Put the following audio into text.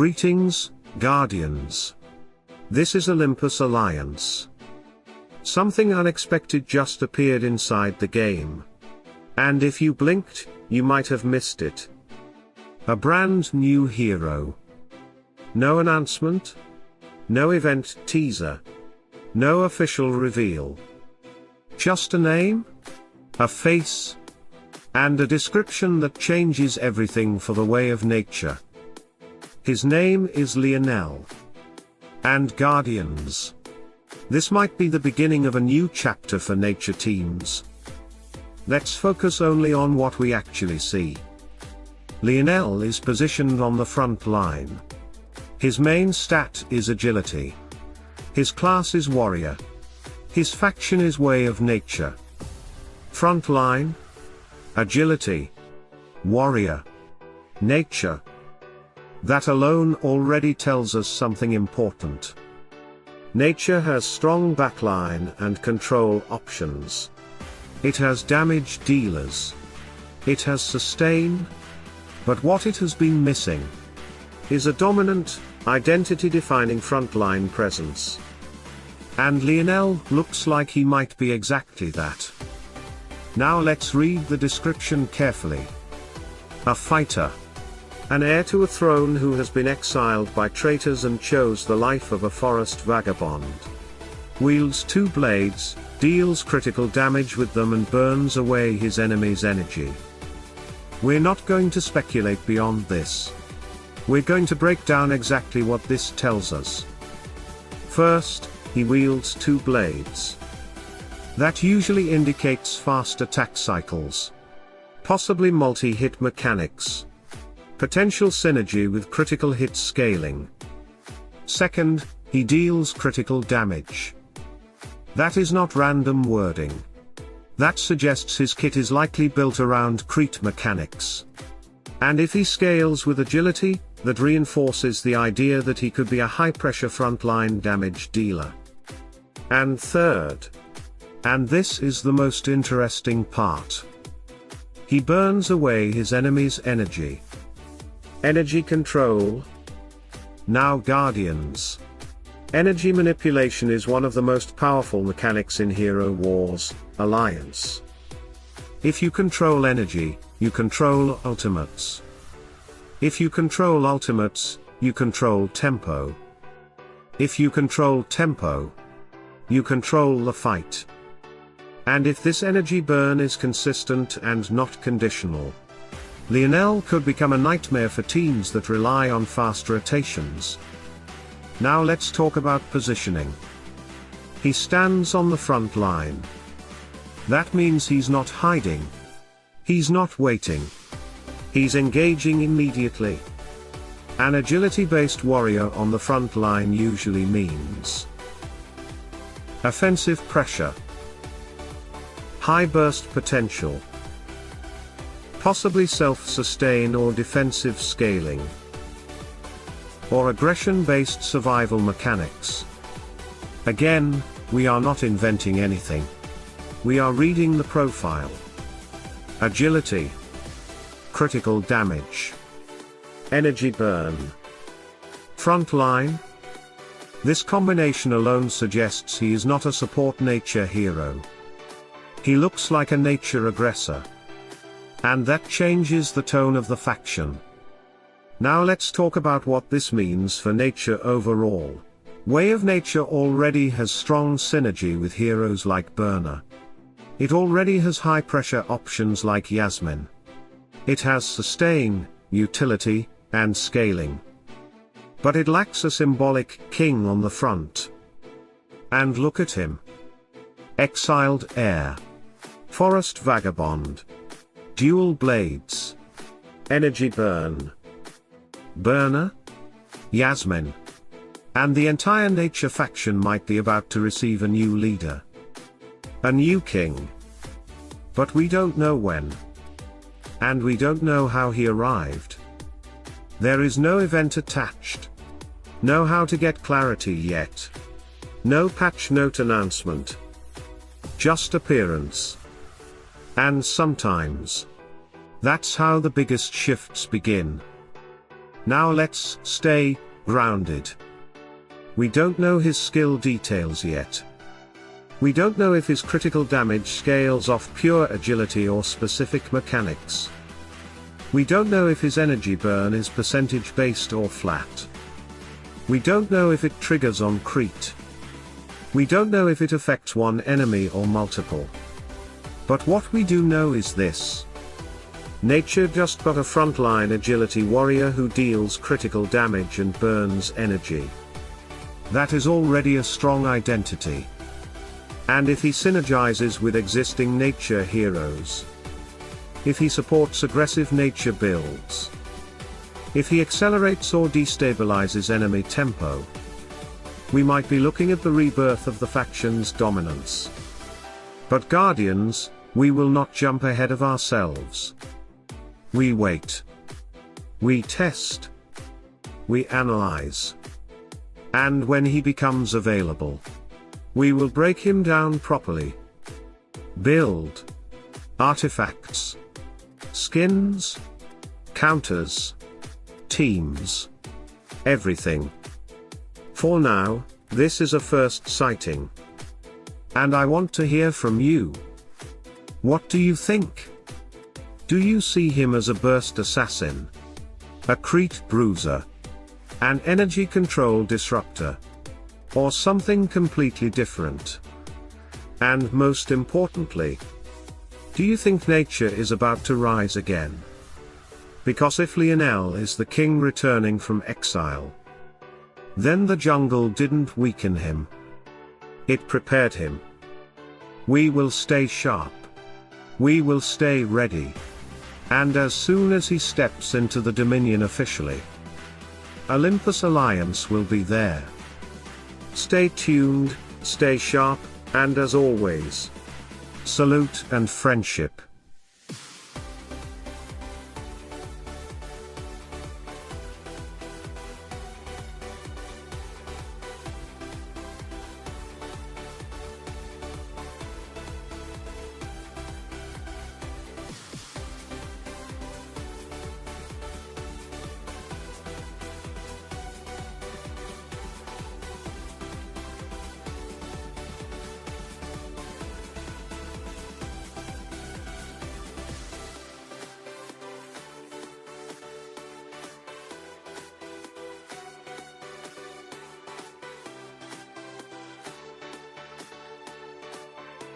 Greetings, Guardians. This is Olympus Alliance. Something unexpected just appeared inside the game. And if you blinked, you might have missed it. A brand new hero. No announcement. No event teaser. No official reveal. Just a name, a face, and a description that changes everything for the way of nature. His name is Leonel. And Guardians. This might be the beginning of a new chapter for nature teams. Let's focus only on what we actually see. Leonel is positioned on the front line. His main stat is agility. His class is warrior. His faction is way of nature. Front line, agility, warrior, nature. That alone already tells us something important. Nature has strong backline and control options. It has damage dealers. It has sustain. But what it has been missing is a dominant, identity-defining frontline presence. And Leonel looks like he might be exactly that. Now let's read the description carefully. A fighter. An heir to a throne who has been exiled by traitors and chose the life of a forest vagabond. Wields 2 blades, deals critical damage with them and burns away his enemy's energy. We're not going to speculate beyond this. We're going to break down exactly what this tells us. First, he wields 2 blades. That usually indicates fast attack cycles. Possibly multi-hit mechanics. Potential synergy with critical hit scaling. Second, he deals critical damage. That is not random wording. That suggests his kit is likely built around crit mechanics. And if he scales with agility, that reinforces the idea that he could be a high-pressure frontline damage dealer. And third, and this is the most interesting part, he burns away his enemy's energy. Energy control. Now Guardians. Energy manipulation is one of the most powerful mechanics in Hero Wars Alliance. If you control energy, you control ultimates. If you control ultimates, you control tempo. If you control tempo, you control the fight. And if this energy burn is consistent and not conditional, Leonel could become a nightmare for teams that rely on fast rotations. Now let's talk about positioning. He stands on the front line. That means he's not hiding. He's not waiting. He's engaging immediately. An agility-based warrior on the front line usually means offensive pressure, high burst potential, possibly self-sustain or defensive scaling, or aggression-based survival mechanics. Again, we are not inventing anything. We are reading the profile. Agility, critical damage, energy burn, front line. This combination alone suggests he is not a support nature hero. He looks like a nature aggressor. And that changes the tone of the faction. Now let's talk about what this means for nature overall. Way of Nature already has strong synergy with heroes like Byrna. It already has high pressure options like Yasmine. It has sustain, utility, and scaling. But it lacks a symbolic king on the front. And look at him. Exiled heir. Forest vagabond. Dual blades. Energy burn. Byrna. Yasmine. And the entire nature faction might be about to receive a new leader. A new king. But we don't know when. And we don't know how he arrived. There is no event attached. No how to get clarity yet. No patch note announcement. Just appearance. And sometimes, that's how the biggest shifts begin. Now let's stay grounded. We don't know his skill details yet. We don't know if his critical damage scales off pure agility or specific mechanics. We don't know if his energy burn is percentage based or flat. We don't know if it triggers on crit. We don't know if it affects one enemy or multiple. But what we do know is this. Nature just got a frontline agility warrior who deals critical damage and burns energy. That is already a strong identity. And if he synergizes with existing nature heroes, if he supports aggressive nature builds, if he accelerates or destabilizes enemy tempo, we might be looking at the rebirth of the faction's dominance. But Guardians, we will not jump ahead of ourselves. We wait. We test. We analyze. And when he becomes available, we will break him down properly. Build. Artifacts. Skins. Counters. Teams. Everything. For now, this is a first sighting. And I want to hear from you. What do you think? Do you see him as a burst assassin? A crit bruiser? An energy control disruptor? Or something completely different? And most importantly, do you think nature is about to rise again? Because if Leonel is the king returning from exile, then the jungle didn't weaken him. It prepared him. We will stay sharp. We will stay ready. And as soon as he steps into the Dominion officially, Olympus Alliance will be there. Stay tuned, stay sharp, and as always, salute and friendship.